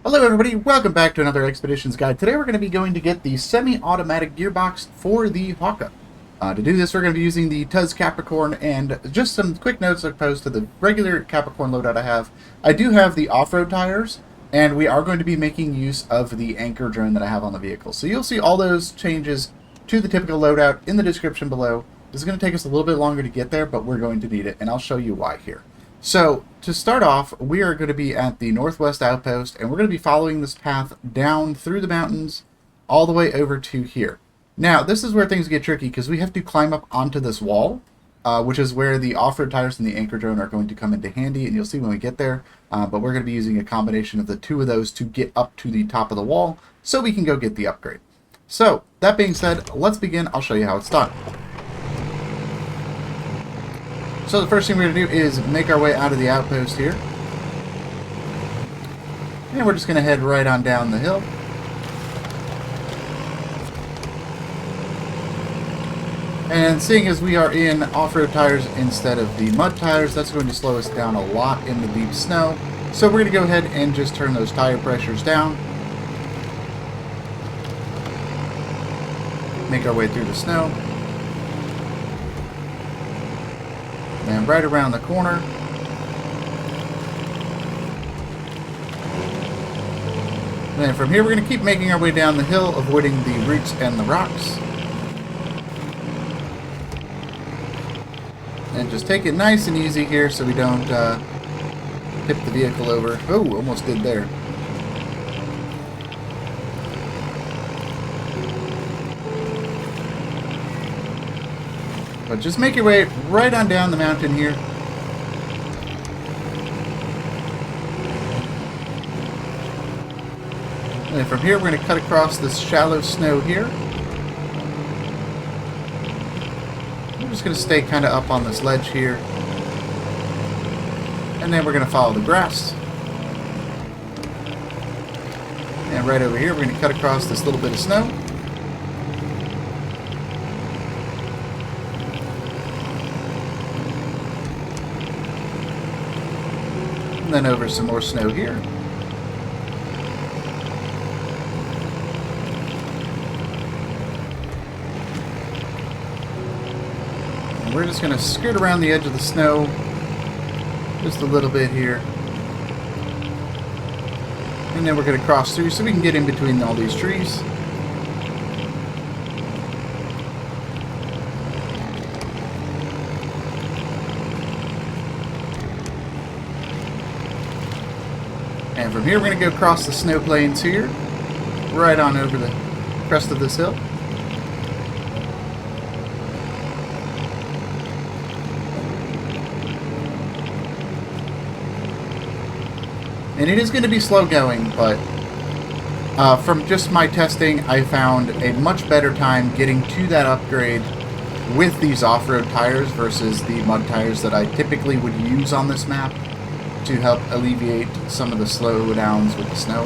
Hello everybody, welcome back to another Expeditions Guide. Today we're going to be going to get the semi-automatic gearbox for the Haukka. To do this we're going to be using the TUZ Capricorn, and just some quick notes opposed to the regular Capricorn loadout I have. I do have the off-road tires, and we are going to be making use of the anchor drone that I have on the vehicle. So you'll see all those changes to the typical loadout in the description below. This is going to take us a little bit longer to get there, but we're going to need it, and I'll show you why here. So, to start off, we are going to be at the Northwest Outpost, and we're going to be following this path down through the mountains all the way over to here. Now, this is where things get tricky, because we have to climb up onto this wall, which is where the off-road tires and the anchor drone are going to come into handy, and you'll see when we get there. But we're going to be using a combination of the two of those to get up to the top of the wall, so we can go get the upgrade. So, that being said, let's begin. I'll show you how it's done. So the first thing we're going to do is make our way out of the outpost here. And we're just going to head right on down the hill. And seeing as we are in off-road tires instead of the mud tires, that's going to slow us down a lot in the deep snow. So we're going to go ahead and just turn those tire pressures down. Make our way through the snow. And right around the corner. And then from here we're going to keep making our way down the hill, avoiding the roots and the rocks. And just take it nice and easy here so we don't tip the vehicle over. Oh, almost did there. But just make your way right on down the mountain here. And then from here we're going to cut across this shallow snow here. We're just going to stay kind of up on this ledge here. And then we're going to follow the grass. And right over here we're going to cut across this little bit of snow. And then over some more snow here. And we're just going to skirt around the edge of the snow just a little bit here. And then we're going to cross through so we can get in between all these trees. And from here we're going to go across the snow plains here, right on over the crest of this hill. And it is going to be slow going, but from just my testing, I found a much better time getting to that upgrade with these off-road tires versus the mud tires that I typically would use on this map to help alleviate some of the slowdowns with the snow.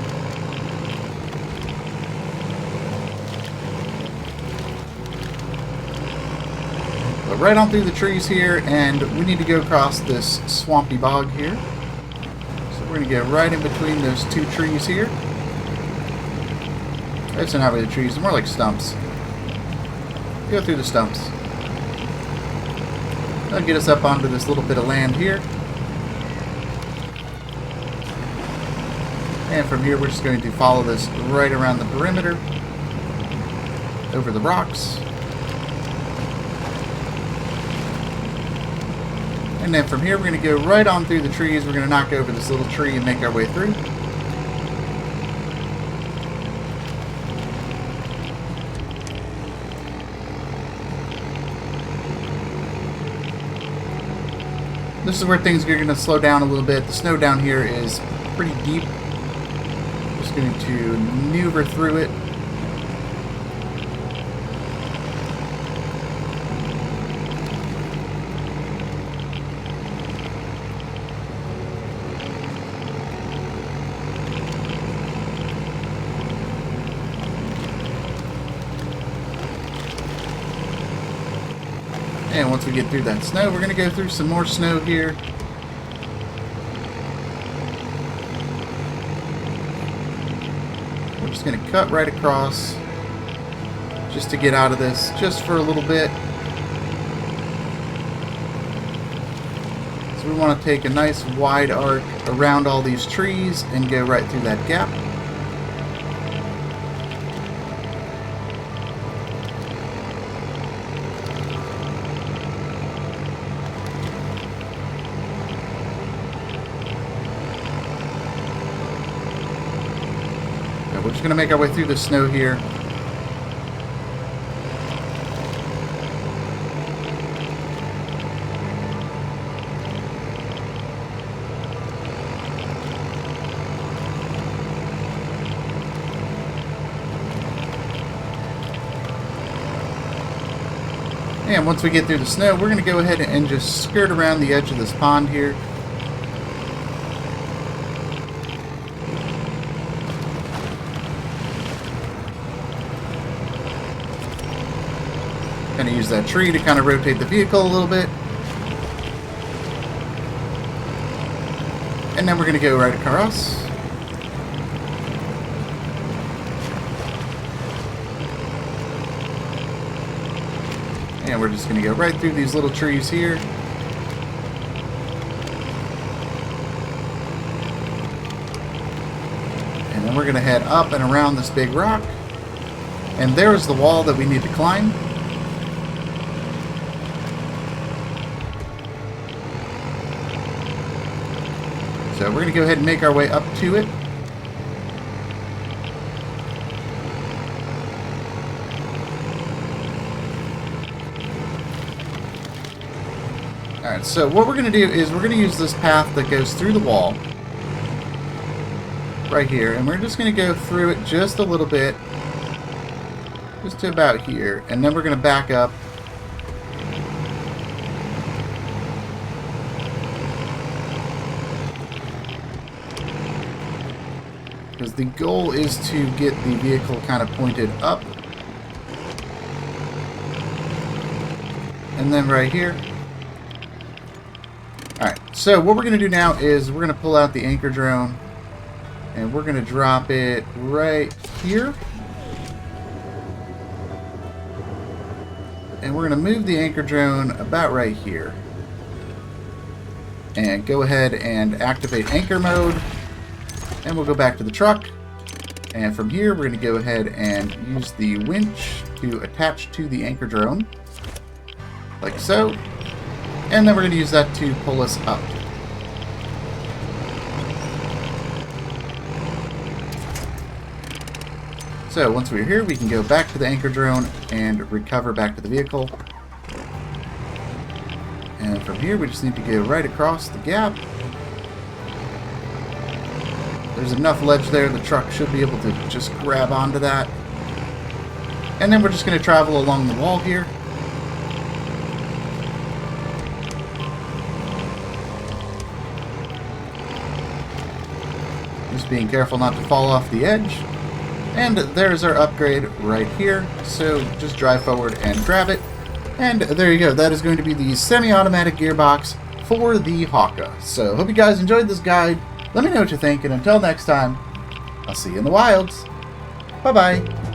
But right on through the trees here, and we need to go across this swampy bog here. So we're going to get right in between those two trees here. That's not really trees, they're more like stumps. Go through the stumps. That'll get us up onto this little bit of land here. And from here we're just going to follow this right around the perimeter, over the rocks. And then from here we're going to go right on through the trees. We're going to knock over this little tree and make our way through. This is where things are going to slow down a little bit. The snow down here is pretty deep. Just going to maneuver through it. And once we get through that snow, we're going to go through some more snow here. just going to cut right across just to get out of this just for a little bit. So we want to take a nice wide arc around all these trees and go right through that gap. We're just going to make our way through the snow here. And once we get through the snow, we're going to go ahead and just skirt around the edge of this pond here. Kind of use that tree to kind of rotate the vehicle a little bit. And then we're going to go right across. And we're just going to go right through these little trees here. And then we're going to head up and around this big rock. And there's the wall that we need to climb. So we're going to go ahead and make our way up to it. Alright, so what we're going to do is we're going to use this path that goes through the wall. Right here. And we're just going to go through it just a little bit. Just to about here. And then we're going to back up. Because the goal is to get the vehicle kind of pointed up. And then right here. Alright, so what we're going to do now is we're going to pull out the anchor drone. And we're going to drop it right here. And we're going to move the anchor drone about right here. And go ahead and activate anchor mode. And we'll go back to the truck. And from here, we're going to go ahead and use the winch to attach to the anchor drone. Like so. And then we're going to use that to pull us up. So once we're here, we can go back to the anchor drone and recover back to the vehicle. And from here, we just need to go right across the gap. There's enough ledge there, the truck should be able to just grab onto that. And then we're just going to travel along the wall here. Just being careful not to fall off the edge. And there's our upgrade right here. So just drive forward and grab it. And there you go. That is going to be the semi-automatic gearbox for the Haukka. So hope you guys enjoyed this guide. Let me know what you think, and until next time, I'll see you in the wilds. Bye-bye.